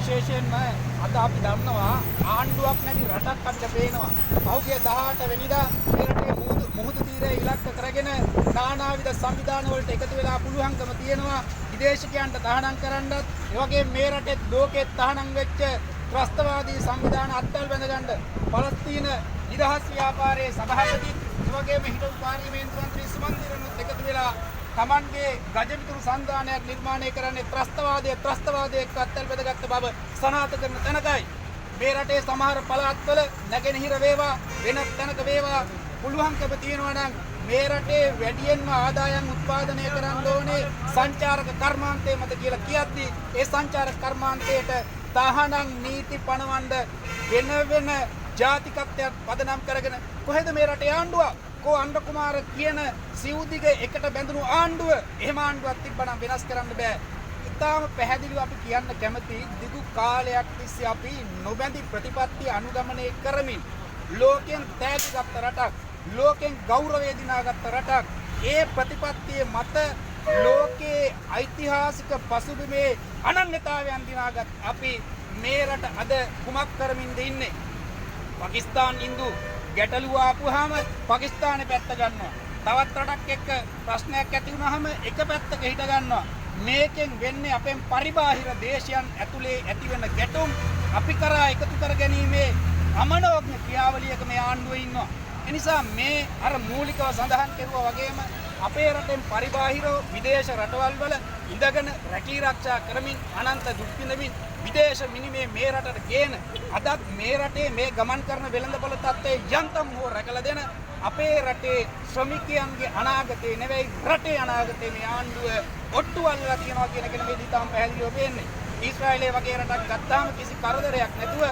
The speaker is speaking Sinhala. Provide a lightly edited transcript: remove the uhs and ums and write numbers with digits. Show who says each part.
Speaker 1: විශේෂයෙන්ම අද අපි දන්නවා ආණ්ඩුවක් නැති රටක් අපිට පේනවා. පහුගිය 18 වෙනිදා මේ රටේ මුහුදු තීරය ඉලක්ක කරගෙන නානාවිධ සංවිධාන වලට එකතු වෙලා පුළුවන්කම තියෙනවා විදේශිකයන්ට තහනම් කරන්නත්, ඒ වගේම මේ රටේ ලෝකෙත් තහනම් වෙච්ච ත්‍රස්තවාදී සංවිධාන අත්වල බැඳගන්න පලස්තීන නිදහස් ව්‍යාපාරයේ සභාපති, ඒ වගේම හිටපු පාර්ලිමේන්තු මන්ත්‍රී සුමන්දිරනුත් එකතු වෙලා තමන්ගේ ගජමිතුරු සංධානයක් නිර්මාණය කරන්නේ ත්‍රස්තවාදයේ අත්වල බැඳගත් බව සනාථ කරන තැනකයි. මේ රටේ සමහර පළාත්වල නැගෙනහිර වේවා වෙන තැනක වේවා පුළුවන්කම තියෙනවා නම් මේ රටේ වැඩියෙන්ම ආදායම් උත්පාදනය කරන්න ඕනේ සංචාරක කර්මාන්තය මත කියලා කියද්දි ඒ සංචාරක කර්මාන්තයට තහනම් නීති පනවන්න වෙන ජාතිකත්වයක් පදනම් කරගෙන කොහෙද මේ රටේ ආණ්ඩුව? කෝ අණ්ඩ කුමාර කියන සිවුදිග එකට බැඳුණු ආණ්ඩුව. එහෙම ආණ්ඩුවක් තිබ්බනම් වෙනස් කරන්න බෑ. ඉතාම පැහැදිලිව අපි කියන්න කැමති දිගු කාලයක් තිස්සේ අපි නොබැඳි ප්‍රතිපත්ති අනුගමනය කරමින් ලෝකෙන් තෑගිගත් රටක්, ලෝකෙන් ගෞරවය දිනාගත් රටක්. ඒ ප්‍රතිපත්තියේ මත ලෝකයේ ඓතිහාසික පසුබිමේ අනන්‍යතාවයන් දිනාගත් අපි මේ රට අද කුමක් කරමින්ද ඉන්නේ? පාකිස්තාන් ඉන්දු ගැටලුව ආපුවාම පාකිස්තානේ පැත්ත ගන්නවා. තවත් රටක් එක්ක ප්‍රශ්නයක් ඇති වුනහම එක පැත්තක හිට ගන්නවා. මේකෙන් වෙන්නේ අපෙන් පරිබාහිර දේශයන් ඇතුලේ ඇතිවෙන ගැටුම් අපි කරා එකතු කර ගැනීමේ අමනෝඥ ක්‍රියාවලියක මේ ආණ්ඩුව ඉන්නවා. ඒ නිසා මේ අර මූලිකව සඳහන් කෙරුවා වගේම අපේ රටෙන් පරිබාහිරව විදේශ රටවල් වල ඉඳගෙන රැකී ආරක්ෂා කරමින් අනන්ත දුක් විඳමින් විදේශ මිනිමේ මේ රටට ගේන අදත් මේ රටේ මේ ගමන් කරන වෙළඳපොළ තත්ත්වයේ යන්තම් හෝ රැකලා දෙන අපේ රටේ ශ්‍රමිකයන්ගේ අනාගතේ නෙවෙයි රටේ අනාගතේ මේ ආණ්ඩුව ඔට්ටුවල්ලා තියනවා කියන එක නෙවෙයි තාම පැහැදිලිව පේන්නේ. ඊශ්‍රායලයේ වගේ රටක් ගත්තාම කිසි කරදරයක් නැතුව